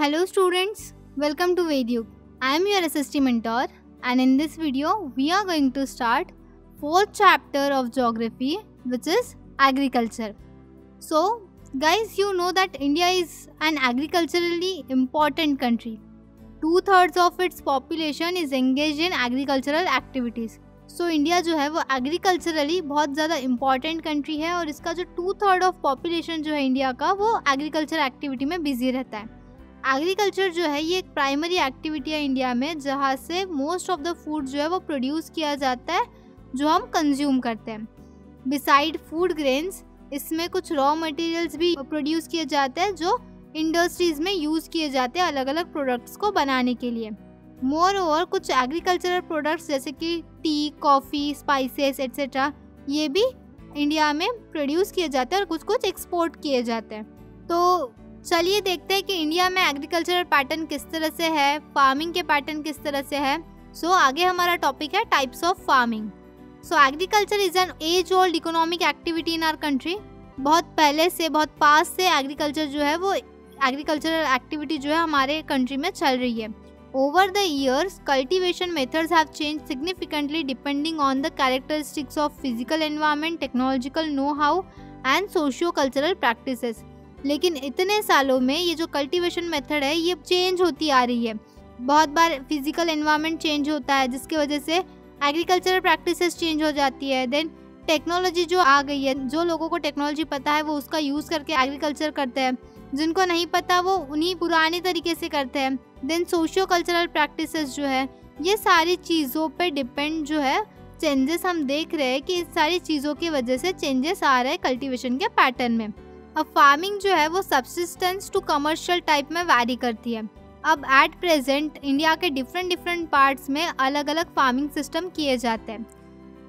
Hello students, welcome to Vedyuk. I am your SST mentor and in this video we are going to start 4th chapter of geography, which is agriculture. So guys, you know that India is an agriculturally important country. 2/3 of its population is engaged in agricultural activities. So India जो है वो agriculturally बहुत ज़्यादा important country है और इसका जो 2/3 of population जो है इंडिया का वो एग्रीकल्चर एक्टिविटी में बिजी रहता है। एग्रीकल्चर जो है ये एक प्राइमरी एक्टिविटी है इंडिया में, जहाँ से मोस्ट ऑफ द फूड जो है वो प्रोड्यूस किया जाता है जो हम कंज्यूम करते हैं। बिसाइड फूड ग्रेन्स इसमें कुछ रॉ मटेरियल्स भी प्रोड्यूस किए जाते हैं जो इंडस्ट्रीज़ में यूज़ किए जाते हैं अलग अलग प्रोडक्ट्स को बनाने के लिए। मोर ओवर कुछ एग्रीकल्चरल प्रोडक्ट्स जैसे कि टी, कॉफ़ी, स्पाइसेस एट्सेट्रा ये भी इंडिया में प्रोड्यूस किए जाते हैं और कुछ कुछ एक्सपोर्ट किए जाते हैं। तो चलिए देखते हैं कि इंडिया में एग्रीकल्चरल पैटर्न किस तरह से है, फार्मिंग के पैटर्न किस तरह से है। सो आगे हमारा टॉपिक है types of farming. So agriculture is an age old economic activity in our country. बहुत पहले से, बहुत पास से एग्रीकल्चर जो है वो एग्रीकल्चरल एक्टिविटी जो है हमारे कंट्री में चल रही है। Over the years, cultivation methods have changed significantly depending on the characteristics of physical environment, technological know-how and socio-cultural practices. लेकिन इतने सालों में ये जो कल्टीवेशन मेथड है ये चेंज होती आ रही है। बहुत बार फिजिकल एनवायरनमेंट चेंज होता है जिसकी वजह से एग्रीकल्चरल प्रैक्टिसेस चेंज हो जाती है। देन टेक्नोलॉजी जो आ गई है, जो लोगों को टेक्नोलॉजी पता है वो उसका यूज़ करके एग्रीकल्चर करते हैं, जिनको नहीं पता वो उन्हीं पुराने तरीके से करते हैं। देन सोशियो कल्चरल प्रैक्टिसेस जो है ये सारी चीज़ों पे डिपेंड जो है चेंजेस हम देख रहे हैं कि इस सारी चीज़ों की वजह से चेंजेस आ रहे हैं कल्टीवेशन के पैटर्न में। अब फार्मिंग जो है वो सब्सिस्टेंस टू कमर्शियल टाइप में वैरी करती है। अब एट प्रेजेंट इंडिया के डिफरेंट पार्ट्स में अलग अलग फार्मिंग सिस्टम किए जाते हैं।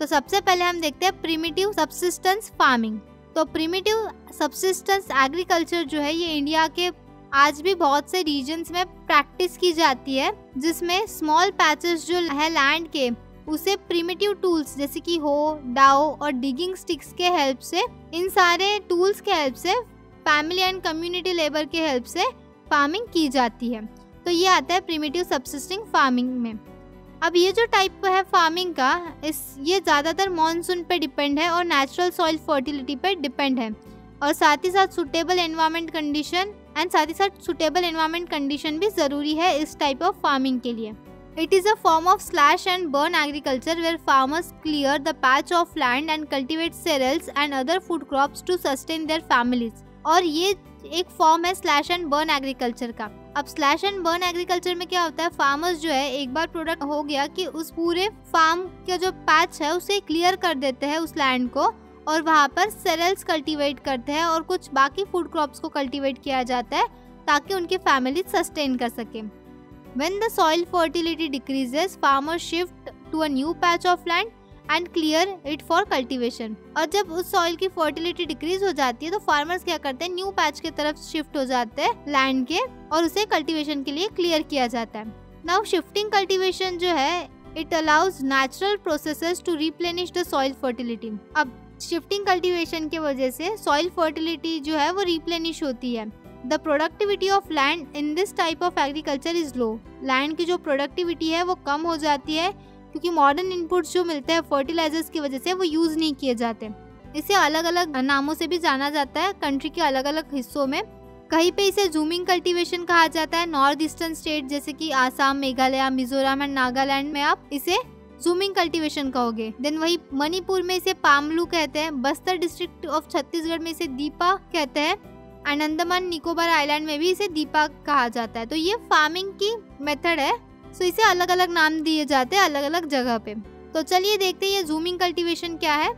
तो सबसे पहले हम देखते हैं प्रिमिटिव सब्सिस्टेंस फार्मिंग। तो प्रिमिटिव सब्सिस्टेंस एग्रीकल्चर जो है ये इंडिया के आज भी बहुत से रीजन्स में प्रैक्टिस की जाती है, जिसमें स्मॉल पैचेस जो है लैंड के उसे प्रिमिटिव टूल्स जैसे कि हो, डाओ और डिगिंग स्टिक्स के हेल्प से, इन सारे टूल्स के हेल्प से, फैमिली एंड कम्युनिटी लेबर के हेल्प से फार्मिंग की जाती है। तो ये आता है प्रिमिटिव सब्सिस्टिंग फार्मिंग में। अब ये जो टाइप है फार्मिंग का ये ज़्यादातर मॉनसून पे डिपेंड है और नेचुरल सॉइल फर्टिलिटी पे डिपेंड है और साथ ही साथ सुटेबल एनवायरनमेंट कंडीशन भी ज़रूरी है इस टाइप ऑफ फार्मिंग के लिए। It is a form of slash and burn agriculture where farmers clear the patch of land and cultivate cereals and other food crops to sustain their families. और ये एक form है slash and burn agriculture का। अब slash and burn agriculture में क्या होता है, फार्मर्स जो है एक बार प्रोडक्ट हो गया कि उस पूरे फार्म का जो पैच है उसे क्लियर कर देते हैं उस लैंड को और वहाँ पर सेरेल्स कल्टीवेट करते हैं और कुछ बाकी फूड क्रॉप्स को कल्टीवेट किया जाता है ताकि उनकी फैमिली सस्टेन कर सके। When the soil fertility decreases, farmers shift to a new patch of land and clear it for cultivation. और जब उस सॉइल की फर्टिलिटी डिक्रीज हो जाती है तो फार्मर्स क्या करते हैं, न्यू पैच की तरफ शिफ्ट हो जाते हैं लैंड के और उसे कल्टीवेशन के लिए क्लियर किया जाता है। नाउ शिफ्टिंग कल्टीवेशन जो है it allows natural processes to replenish the soil fertility. अब शिफ्टिंग कल्टीवेशन के वजह से सॉइल फर्टिलिटी जो है वो रिप्लेनिश होती है। The productivity of land in this type of agriculture is low. Land की जो प्रोडक्टिविटी है वो कम हो जाती है क्योंकि मॉडर्न इनपुट्स जो मिलते हैं फर्टिलाइजर्स की वजह से वो यूज़ नहीं किए जाते। इसे अलग अलग नामों से भी जाना जाता है कंट्री के अलग अलग हिस्सों में। कहीं पे इसे जूमिंग कल्टीवेशन कहा जाता है। नॉर्थ ईस्टर्न स्टेट जैसे कि आसाम, मेघालय, मिजोरम एंड नागालैंड में आप इसे जूमिंग कल्टीवेशन कहोगे। देन वही मणिपुर में इसे पामलू कहते हैं। बस्तर डिस्ट्रिक्ट ऑफ छत्तीसगढ़ में इसे दीपा कहते हैं एंड अंडमान निकोबार आइलैंड में भी इसे दीपा कहा जाता है। तो ये फार्मिंग की मेथड है, सो इसे अलग अलग नाम दिए जाते हैं अलग अलग जगह पे। तो चलिए देखते हैं ये जूमिंग कल्टीवेशन क्या है।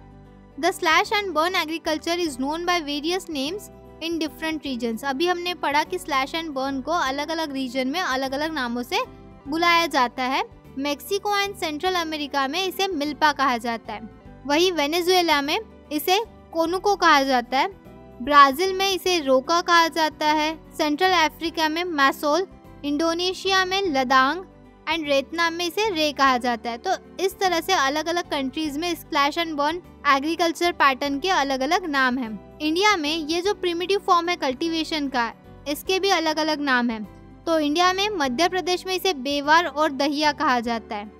The slash and burn agriculture is known by various names in different regions. अभी हमने पढ़ा कि स्लैश एंड बर्न को अलग अलग रीजन में अलग अलग नामों से बुलाया जाता है। मेक्सिको एंड सेंट्रल अमेरिका में इसे मिल्पा कहा जाता है। वही वेनेजुएला में इसे कोनुको कहा जाता है। ब्राज़ील में इसे रोका कहा जाता है। सेंट्रल अफ्रीका में मैसोल, इंडोनेशिया में लदांग एंड वियतनाम में इसे रे कहा जाता है। तो इस तरह से अलग अलग कंट्रीज में slash and burn agriculture pattern के अलग अलग नाम हैं। इंडिया में ये जो प्रिमिटिव फॉर्म है कल्टीवेशन का, इसके भी अलग अलग नाम हैं। तो इंडिया में मध्य प्रदेश में इसे बेवार और दहिया कहा जाता है।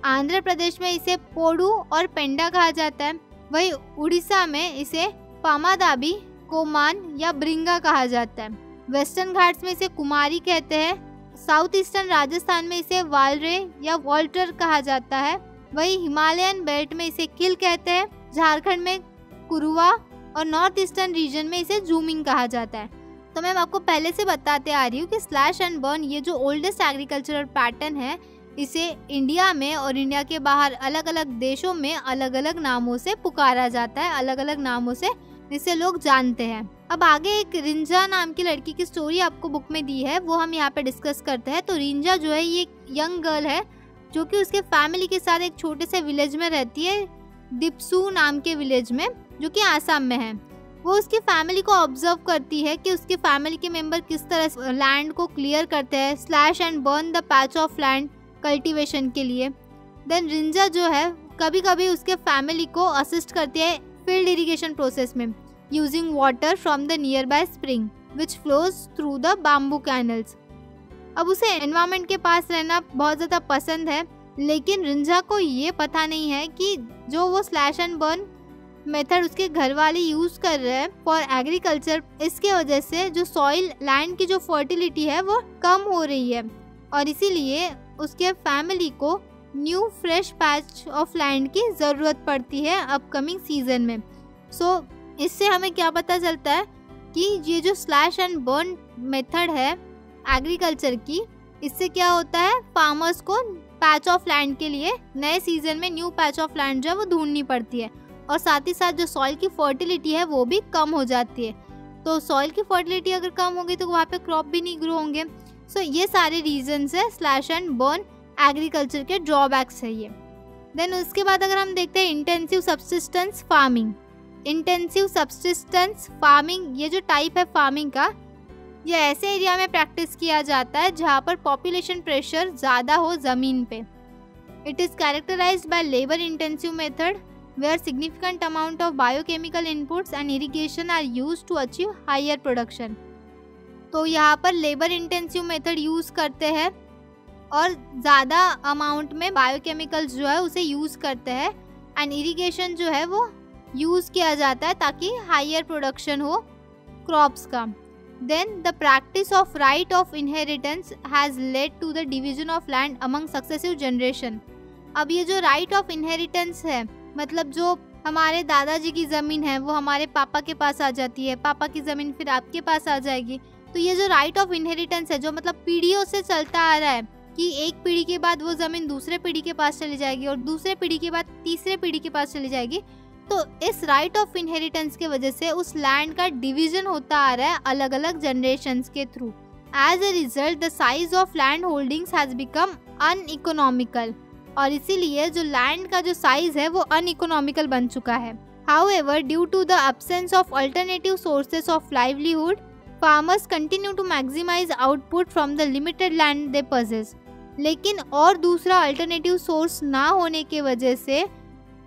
आंध्र प्रदेश में इसे पोडू और पेंडा कहा जाता है। वहीं उड़ीसा में इसे पामादाबी, कोमान या ब्रिंगा कहा जाता है। वेस्टर्न घाट्स में इसे कुमारी कहते हैं। साउथ ईस्टर्न राजस्थान में इसे वालरे या वॉल्टर कहा जाता है। वहीं हिमालयन बेल्ट में इसे किल कहते हैं। झारखंड में कुरुआ और नॉर्थ ईस्टर्न रीजन में इसे जूमिंग कहा जाता है। तो मैं आपको पहले से बताते आ रही हूँ कि स्लैश एंड बर्न ये जो ओल्डेस्ट एग्रीकल्चरल पैटर्न है, इसे इंडिया में और इंडिया के बाहर अलग अलग देशों में अलग अलग नामों से पुकारा जाता है, अलग अलग नामों से जिसे लोग जानते हैं। अब आगे एक रिंजा नाम की लड़की की स्टोरी आपको बुक में दी है, वो हम यहाँ पे डिस्कस करते हैं। तो रिंजा जो है ये एक यंग गर्ल है जो कि उसके फैमिली के साथ एक छोटे से विलेज में रहती है, दिप्सू नाम के विलेज में, जो कि आसाम में है। वो उसकी फैमिली को ऑब्जर्व करती है कि उसकी फैमिली के मेंबर किस तरह लैंड को क्लियर करते हैं, slash and burn the patch of land cultivation के लिए। देन रिंजा जो है कभी कभी उसके फैमिली को असिस्ट करती है फील्ड इरिगेशन प्रोसेस में, using water from the near by spring which flows through the bamboo canals. अब उसे एनवायरनमेंट के पास रहना बहुत ज़्यादा पसंद है, लेकिन रिंजा को ये पता नहीं है कि जो वो स्लैश एंड बर्न मेथड उसके घर वाले यूज़ कर रहे हैं फॉर एग्रीकल्चर, इसके वजह से जो सॉइल लैंड की जो फर्टिलिटी है वो कम हो रही है और इसीलिए उसके फैमिली को new fresh patch of land की ज़रूरत पड़ती है अपकमिंग सीजन में। सो इससे हमें क्या पता चलता है कि ये जो स्लैश एंड बर्न मेथड है एग्रीकल्चर की, इससे क्या होता है, फार्मर्स को पैच ऑफ लैंड के लिए नए सीजन में न्यू पैच ऑफ लैंड जो है वो ढूंढनी पड़ती है और साथ ही साथ जो सॉइल की फर्टिलिटी है वो भी कम हो जाती है। तो सॉइल की फर्टिलिटी अगर कम होगी तो वहाँ पे क्रॉप भी नहीं ग्रो होंगे। सो ये सारे रीजंस है स्लैश एंड बर्न एग्रीकल्चर के ड्रॉबैक्स है ये। देन उसके बाद अगर हम देखते हैं intensive subsistence farming. Intensive subsistence farming ये जो टाइप है फार्मिंग का, ये ऐसे एरिया में प्रैक्टिस किया जाता है जहाँ पर पॉपुलेशन प्रेशर ज़्यादा हो ज़मीन पे। It is characterised by labour intensive method where significant amount of biochemical inputs and irrigation are used to achieve higher production। तो यहाँ पर लेबर इंटेंसिव मेथड यूज़ करते हैं और ज़्यादा अमाउंट में बायोकेमिकल्स जो है उसे यूज़ करते हैं एंड इरिगेशन जो है वो यूज़ किया जाता है ताकि हायर प्रोडक्शन हो क्रॉप्स का। Then the practice of right of inheritance has led to the division of land among successive generation. अब ये जो राइट ऑफ इनहेरिटेंस है, मतलब जो हमारे दादाजी की ज़मीन है वो हमारे पापा के पास आ जाती है, पापा की ज़मीन फिर आपके पास आ जाएगी। तो ये जो राइट ऑफ इनहेरिटेंस है जो मतलब पीढ़ियों से चलता आ रहा है कि एक पीढ़ी के बाद वो ज़मीन दूसरे पीढ़ी के पास चली जाएगी और दूसरे पीढ़ी के बाद तीसरे पीढ़ी के पास चली जाएगी। तो इस राइट ऑफ इनहेरिटेंस के वजह से उस लैंड का डिवीजन होता आ रहा है अलग अलग जनरेशन्स के through. As a result the size of land holdings has become uneconomical और इसीलिए जो लैंड का जो साइज है वो अनइकोनॉमिकल बन चुका है। However, due to the absence of alternative sources of livelihood, farmers continue to maximize output from the limited land they possess। लेकिन और दूसरा अल्टरनेटिव सोर्स ना होने के वजह से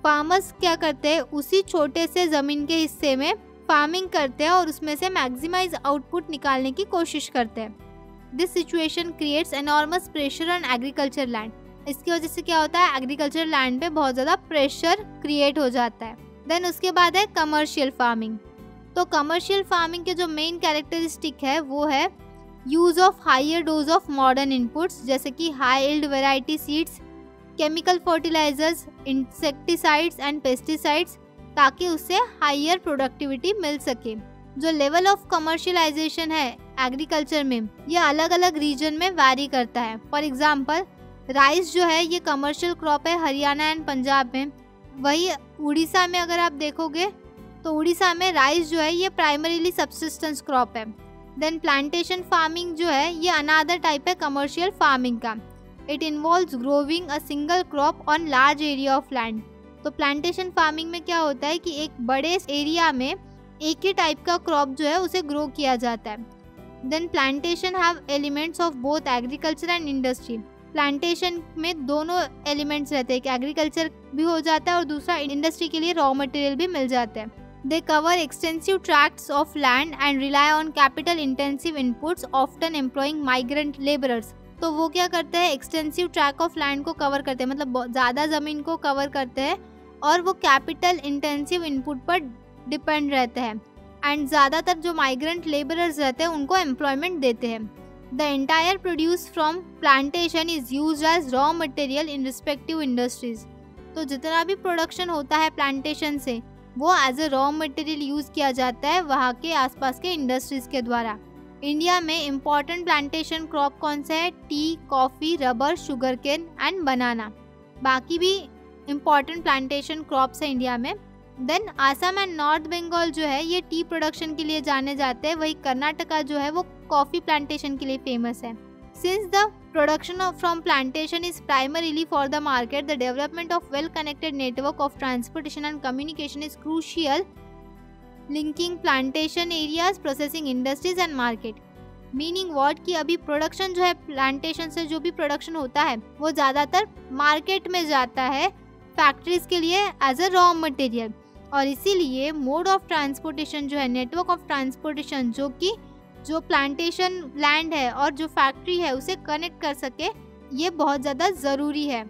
फार्मर्स क्या करते हैं, उसी छोटे से ज़मीन के हिस्से में फार्मिंग करते हैं और उसमें से मैक्सिमाइज आउटपुट निकालने की कोशिश करते हैं। This situation creates enormous pressure on agriculture land. इसकी वजह से क्या होता है, एग्रीकल्चर लैंड पे बहुत ज़्यादा प्रेशर क्रिएट हो जाता है। देन उसके बाद है कमर्शियल फार्मिंग। तो कमर्शियल फार्मिंग के जो मेन कैरेक्टरिस्टिक है वो है use of higher dose of modern inputs जैसे कि high yield variety seeds, chemical fertilisers, insecticides and pesticides, ताकि उससे हायर प्रोडक्टिविटी मिल सके। जो लेवल ऑफ कमर्शियलाइजेशन है एग्रीकल्चर में ये अलग अलग रीजन में वैरी करता है। फॉर एग्जांपल राइस जो है ये कमर्शियल क्रॉप है हरियाणा एंड पंजाब में। वही उड़ीसा में अगर आप देखोगे तो उड़ीसा में राइस जो है ये प्राइमरीली सब्सिस्टेंस क्रॉप है। देन प्लांटेशन फार्मिंग जो है ये अनदर टाइप है कमर्शियल फार्मिंग का। It involves growing a single crop on large area of land. तो प्लांटेशन फार्मिंग में क्या होता है कि एक बड़े एरिया में एक ही टाइप का क्रॉप जो है उसे ग्रो किया जाता है। Then plantation have elements of both agriculture and industry. Plantation में दोनों एलिमेंट्स रहते हैं, एक एग्रीकल्चर भी हो जाता है और दूसरा इंडस्ट्री के लिए रॉ मटेरियल भी मिल जाता है। They cover extensive tracts of land and rely on capital intensive inputs, often employing migrant laborers. तो वो क्या करते हैं, एक्सटेंसिव ट्रैक ऑफ लैंड को कवर करते हैं, मतलब ज़्यादा ज़मीन को कवर करते हैं और वो कैपिटल इंटेंसिव इनपुट पर डिपेंड रहते हैं एंड ज़्यादातर जो माइग्रेंट लेबरर्स रहते हैं उनको एम्प्लॉयमेंट देते हैं. The entire produce from plantation is used as raw material in respective industries. तो जितना भी प्रोडक्शन होता है प्लांटेशन से वो as a raw material use किया जाता है वहाँ के आसपास के इंडस्ट्रीज के द्वारा. इंडिया में इम्पॉर्टेंट प्लांटेशन क्रॉप कौन से है? Tea, coffee, rubber, sugar cane and banana. बाकी भी इम्पॉर्टेंट प्लांटेशन क्रॉप्स है इंडिया में. Then Assam and north Bengal जो है ये टी प्रोडक्शन के लिए जाने जाते हैं, वही कर्नाटका जो है वो कॉफ़ी प्लांटेशन के लिए फेमस है. Since the production from plantation is primarily for the market, the development of well connected network of transportation and communication is crucial, linking plantation areas, processing industries and market. Meaning what कि अभी production जो है plantation से जो भी production होता है वो ज़्यादातर मार्केट में जाता है फैक्ट्रीज के लिए एज अ रॉ मटेरियल, और इसीलिए मोड ऑफ ट्रांसपोर्टेशन जो है, नेटवर्क ऑफ ट्रांसपोर्टेशन जो कि जो प्लांटेशन लैंड है और जो फैक्ट्री है उसे कनेक्ट कर सके, ये बहुत ज़्यादा ज़रूरी है.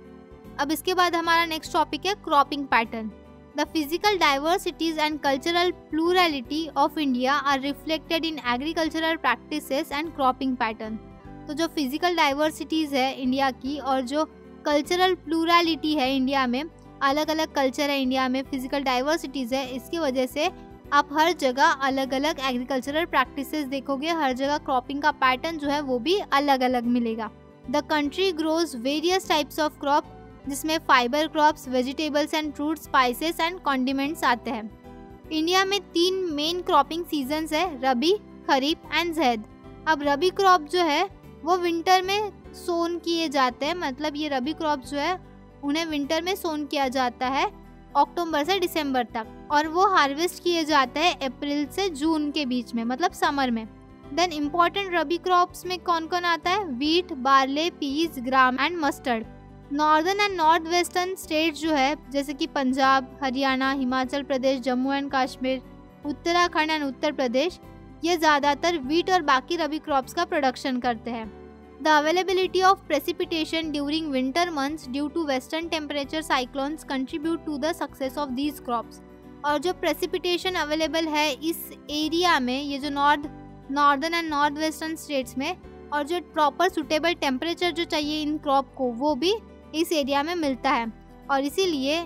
अब इसके बाद हमारा नेक्स्ट टॉपिक है cropping pattern. The physical diversities and cultural plurality of India are reflected in agricultural practices and cropping pattern. तो जो फिजिकल डाइवर्सिटीज़ है इंडिया की और जो कल्चरल प्लूरलिटी है इंडिया में, अलग अलग कल्चर है इंडिया में, फिजिकल डाइवर्सिटीज़ है, इसकी वजह से आप हर जगह अलग अलग एग्रीकल्चरल प्रैक्टिसेस देखोगे, हर जगह क्रॉपिंग का पैटर्न जो है वो भी अलग अलग मिलेगा. The country grows various types of crop जिसमें fibre crops, vegetables and fruit, spices and condiments आते हैं. इंडिया में 3 मेन क्रॉपिंग सीजन्स है, रबी, खरीफ एंड ज़ैद. अब रबी क्रॉप जो है वो विंटर में सोन किए जाते हैं, मतलब ये रबी क्रॉप जो है उन्हें विंटर में सोन किया जाता है अक्टूबर से दिसंबर तक, और वो हार्वेस्ट किए जाते हैं अप्रैल से जून के बीच में, मतलब समर में. देन इम्पॉर्टेंट रबी क्रॉप्स में कौन कौन आता है? Wheat, barley, peas, gram and mustard. Northern and north western states जो है जैसे कि पंजाब, हरियाणा, हिमाचल प्रदेश, जम्मू एंड कश्मीर, उत्तराखंड एंड उत्तर प्रदेश, ये ज़्यादातर वीट और बाकी रबी क्रॉप्स का प्रोडक्शन करते हैं. The availability of precipitation during winter months due to western temperature cyclones contribute to the success of these crops. और जो precipitation available है इस एरिया में, ये जो northern and north western states में, और जो प्रॉपर सुटेबल टेम्परेचर जो चाहिए इन क्रॉप को वो भी इस एरिया में मिलता है, और इसीलिए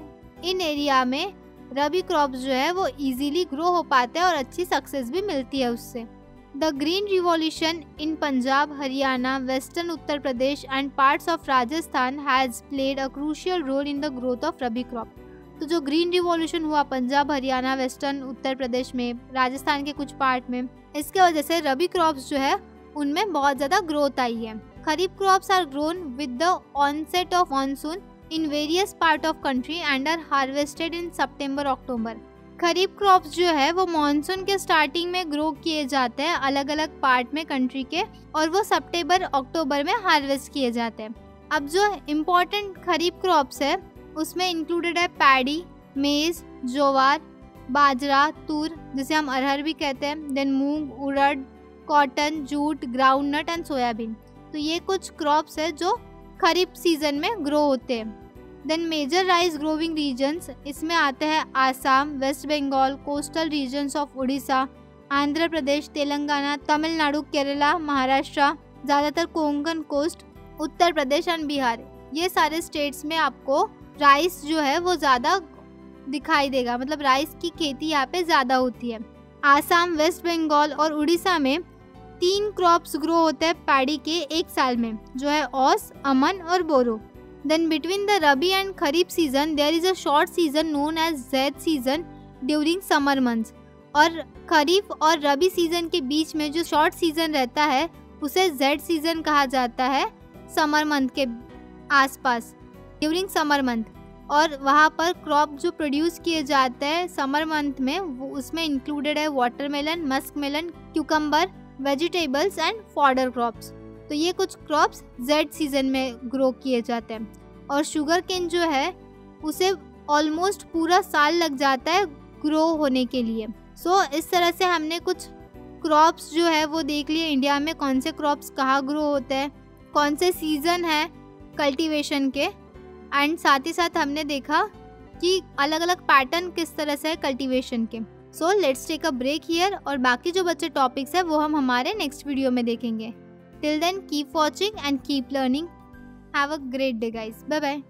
इन एरिया में रबी क्रॉप्स जो है वो इजीली ग्रो हो पाते हैं और अच्छी सक्सेस भी मिलती है उससे. The Green Revolution in Punjab, Haryana, Western Uttar Pradesh and parts of Rajasthan has played a crucial role in the growth of rabi crop. तो जो ग्रीन रिवॉल्यूशन हुआ पंजाब, हरियाणा, वेस्टर्न उत्तर प्रदेश में, राजस्थान के कुछ पार्ट में, इसके वजह से रबी क्रॉप्स जो है उनमें बहुत ज़्यादा ग्रोथ आई है. Kharif crops are grown with the onset of monsoon in various part of country and are harvested in सितंबर-अक्टूबर. खरीफ क्रॉप्स जो है वो मॉनसून के स्टार्टिंग में ग्रो किए जाते हैं अलग अलग पार्ट में कंट्री के, और वो सितंबर-अक्टूबर में हार्वेस्ट किए जाते हैं. अब जो इम्पोर्टेंट खरीफ क्रॉप्स है उसमें इंक्लूडेड है पैडी, मेज, ज्वार, बाजरा, तूर जिसे हम अरहर भी कहते हैं, then moong, urad, cotton, jute, groundnut and soyabean. तो ये कुछ क्रॉप्स है जो खरीफ सीजन में ग्रो होते हैं. Then major rice growing regions, इसमें आते हैं Assam, west Bengal, coastal regions of Orissa, Andhra Pradesh, Telangana, Tamil Nadu, Kerala, Maharashtra, ज़्यादातर कोंकण कोस्ट, उत्तर प्रदेश एंड बिहार. ये सारे स्टेट्स में आपको राइस जो है वो ज़्यादा दिखाई देगा, मतलब राइस की खेती यहाँ पे ज़्यादा होती है. आसाम, वेस्ट बंगाल और उड़ीसा में 3 क्रॉप्स ग्रो होते हैं पैडी के एक साल में, जो है औस, अमन और बोरो. Then between the Rabi and Kharif season, there is a short season known as Zaid season during summer months. और खरीफ और रबी सीजन के बीच में जो शॉर्ट सीजन रहता है उसे जेड सीजन कहा जाता है समर मंथ के आसपास, ड्यूरिंग समर मंथ. और वहाँ पर क्रॉप जो प्रोड्यूस किए जाते हैं समर मंथ में वो उसमें इंक्लूडेड है watermelon, musk melon, cucumber, vegetables and fodder crops. तो ये कुछ क्रॉप्स जेड सीजन में ग्रो किए जाते हैं. और शुगर केन जो है उसे ऑलमोस्ट पूरा साल लग जाता है ग्रो होने के लिए। सो इस तरह से हमने कुछ क्रॉप्स जो है वो देख लिए, इंडिया में कौन से क्रॉप्स कहाँ ग्रो होते हैं, कौन से सीज़न है कल्टीवेशन के, एंड साथ ही साथ हमने देखा कि अलग अलग पैटर्न किस तरह से है कल्टीवेशन के। So let's take a break here, और बाकी जो बच्चे टॉपिक्स है वो हम हमारे नेक्स्ट वीडियो में देखेंगे। Till then keep watching and keep learning. Have a great day guys, bye bye.